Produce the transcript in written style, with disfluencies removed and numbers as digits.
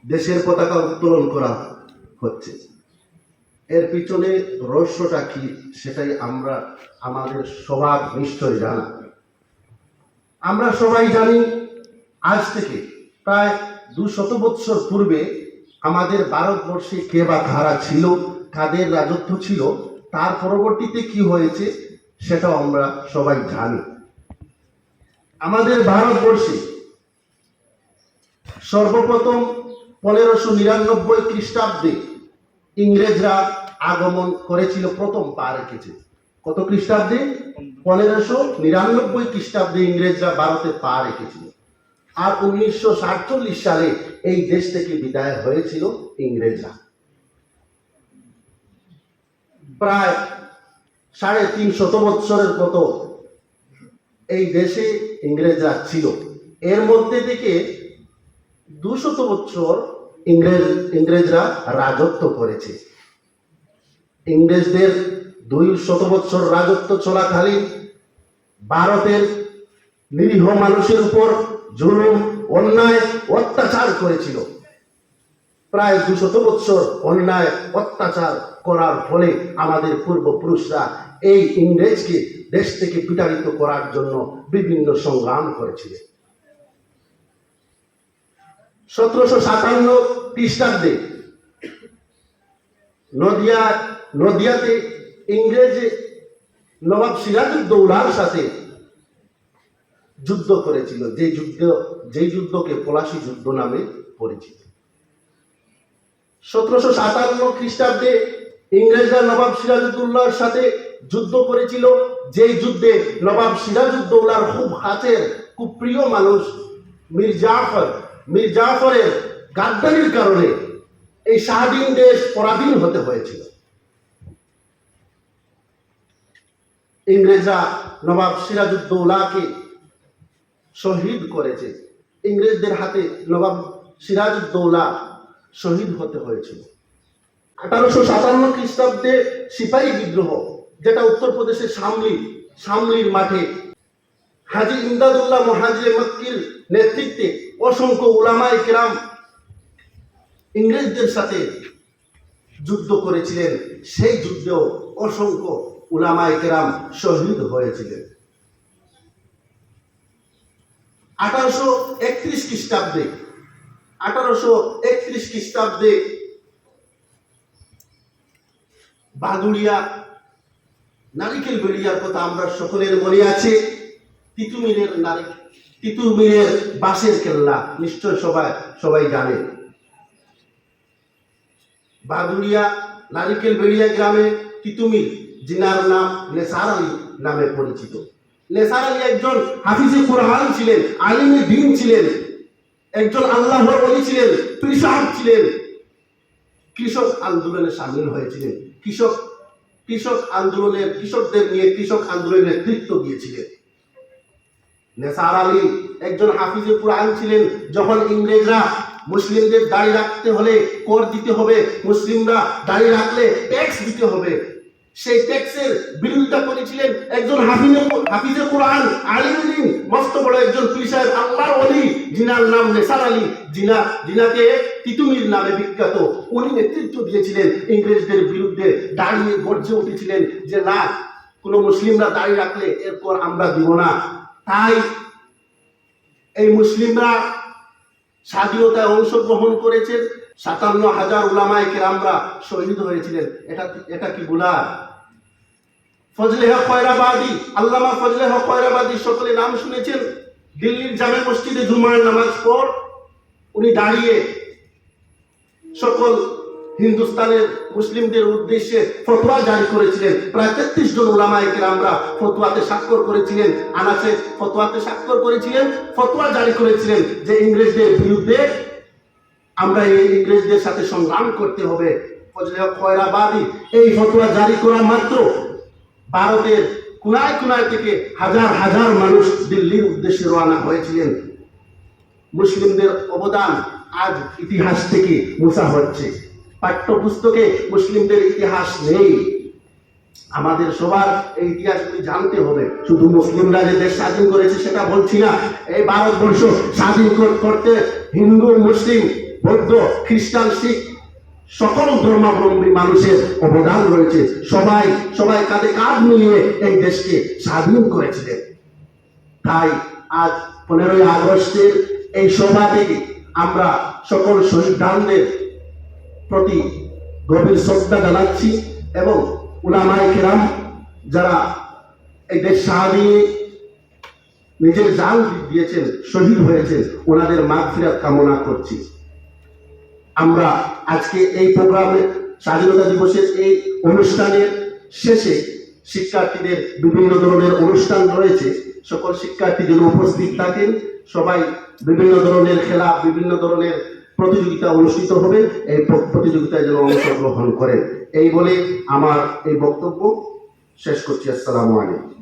দেশের পতাকা উত্তোলন করা হচ্ছে। এর পিছনে রহস্যটা কি সেটাই আমাদের সবার নিশ্চয় জানা। আমরা সবাই জানি আজ থেকে প্রায় 200 বৎসর পূর্বে আমাদের ভারতবর্ষে কে বা কারা ছিল, কাদের রাজত্ব ছিল, তার পরবর্তীতে কি হয়েছে সেটাও আমরা সবাই জানি। আমাদের ভারতবর্ষে সর্বপ্রথম 1599 খ্রিস্টাব্দে ইংরেজরা আগমন করেছিল, প্রথম পা রেখেছে। কত খ্রিস্টাব্দে? 1599 খ্রিস্টাব্দে ইংরেজরা ভারতে পা রেখেছিল। আর 1947 সালে এই দেশ থেকে বিদায় হয়েছিল ইংরেজরা। প্রায় 350 বৎসরের মতো এই দেশে ইংরেজরা ছিল। এর মধ্যে থেকে 200 বৎসর ইংরেজরা রাজত্ব করেছে। ইংরেজদের 200 বৎসর রাজত্ব চলাকালীন ভারতের নিরীহ মানুষের উপর জুলুম, অন্যায়, অত্যাচার করেছিল। প্রায় 200 বৎসর অন্যায় অত্যাচার করার ফলে আমাদের পূর্বপুরুষরা এই ইংরেজকে দেশ থেকে বিতাড়িত করার জন্য বিভিন্ন সংগ্রাম করেছিলেন। 1757 খ্রিস্টাব্দে নদিয়াতে ইংরেজ নবাব সিরাজউদ্দৌলার সাথে যুদ্ধ করেছিল, যে যুদ্ধকে পলাশী যুদ্ধ নামে পরিচিত। 1757 খ্রিস্টাব্দে ইংরেজরা নবাব সিরাজউদ্দৌলার সাথে যুদ্ধ করেছিল, যে যুদ্ধে নবাব সিরাজউদ্দৌলার খুব কাছের, খুব প্রিয় মানুষ মীর জাফরের গাদ্দারির কারণে এই স্বাধীন দেশ পরাধীন হতে হয়েছিল। ইংরেজরা নবাব সিরাজউদ্দৌলাকে শহীদ করেছে। ইংরেজদের হাতে নবাব সিরাজউদ্দৌলা শহীদ হতে হয়েছিল। 1857 খ্রিস্টাব্দে সিপাহী বিদ্রোহ, যেটা উত্তরপ্রদেশের শামলির মাঠে হাজী ইমদাদুল্লাহ মুহাজিরে মক্কির নেতৃত্বে অসংখ্য উলামায়ে কেরাম ইংরেজদের সাথে যুদ্ধ করেছিলেন। সেই যুদ্ধেও অসংখ্য উলামায়ে কেরাম শহীদ হয়েছিলেন। 1831 খ্রিস্টাব্দে বাদুড়িয়া নারিকেল বেড়িয়ার কথা আমরা সকলের মনে আছে। তিতুমিরের বাঁশের কেল্লা নিশ্চয় সবাই জানে। বাদুড়িয়া নারিকেল বেড়িয়া গ্রামে তিতুমির, যিনার নাম নেসার আলী নামে পরিচিত। নেসার আলী একজন হাফিজে কুরআন ছিলেন, আলিমে দ্বীন ছিলেন, একজন আল্লাহর ওলি ছিলেন, পীর সাহেব ছিলেন। কৃষক আন্দোলনে সামিল হয়েছিলেন। কৃষকদের নিয়ে কৃষক আন্দোলনের নেতৃত্ব দিয়েছিলেন। নেসার আলী একজন হাফিজে কুরআন ছিলেন। যখন ইংরেজরা মুসলিমদের দাড়ি রাখতে হলে কর দিতে হবে, মুসলিমরা দাড়ি রাখলে ট্যাক্স দিতে হবে, সেই ট্যাক্সের বিরোধিতা করেছিলেন একজন হাফিজে কুরআন, আলিমে দ্বীন, মস্ত বড় একজন পীর সাহেব, আল্লাহর ওলি, যিনার নাম নেসার আলী, যিনাকে তিতুমির নামে বিখ্যাত। উনি নেতৃত্ব দিয়েছিলেন ইংরেজদের বিরুদ্ধে, দাঁড়িয়ে গর্জে উঠেছিলেন যে না, কোনো মুসলিমরা দাড়ি রাখলে এরপর আমরা দিব না। তাই এই মুসলিমরা স্বাধীনতায় অংশগ্রহণ করেছেন। 57,000 উলামায়ে কেরামরা শহীদ হয়েছিলেন। এটা কি গুনাহ? ফজলে হক খয়রাবাদী, আল্লামা ফজলে হক খয়রাবাদী সকলে নাম শুনেছেন। দিল্লির জামে মসজিদে জুমার নামাজ পর উনি দাঁড়িয়ে সকল হিন্দুস্তানের মুসলিমদের উদ্দেশ্যে ফতোয়া জারি করেছিলেন। প্রায় 33 জন উলামায়ে কেরামরা ফতোয়াতে স্বাক্ষর করেছিলেন, ফতোয়াতে স্বাক্ষর করেছিলেন, ফতোয়া জারি করেছিলেন যে ইংরেজদের বিরুদ্ধে আমরা এই ইংরেজদের সাথে সংগ্রাম করতে হবে। ফজলে হক খয়রাবাদী এই ফতোয়া জারি করা মাত্র ভারতের কোনায় কোনায় থেকে হাজার মানুষ দিল্লির উদ্দেশ্যে রওনা হয়েছিলেন। মুসলিমদের অবদান আজ ইতিহাস থেকে মুছা হচ্ছে। পাঠ্যপুস্তকে মুসলিমদের ইতিহাস নেই। আমাদের সবার এই ইতিহাসগুলি জানতে হবে। শুধু মুসলিমরা যে দেশ স্বাধীন করেছে সেটা বলছি না। এই ভারতবর্ষ স্বাধীন করতে হিন্দু মুসলিম বৌদ্ধ, খ্রিস্টান, শিখ সকল ধর্মাবলম্বী মানুষের অবদান রয়েছে। সবাই সবাই কাঁধে কাঁধ মিলিয়ে এই দেশকে স্বাধীন করেছিলেন। তাই আজ 15ই আগস্টের এই সভা থেকে আমরা সকল শহীদদের প্রতি গভীর শ্রদ্ধা জানাচ্ছি এবং উলামায়ে কেরাম যারা এই দেশ স্বাধীনে নিজের জান দিয়েছেন, শহীদ হয়েছেন, ওনাদের মাগফিরাত কামনা করছি। আমরা আজকে এই প্রোগ্রামে স্বাধীনতা দিবসের এই অনুষ্ঠানের শেষে শিক্ষার্থীদের বিভিন্ন ধরনের অনুষ্ঠান রয়েছে। সকল শিক্ষার্থী যেন উপস্থিত থাকেন, সবাই বিভিন্ন ধরনের খেলা, বিভিন্ন ধরনের প্রতিযোগিতা অনুষ্ঠিত হবে, এই প্রতিযোগিতায় যেন অংশগ্রহণ করেন। এই বলে আমার এই বক্তব্য শেষ করছি। আসসালামু আলাইকুম।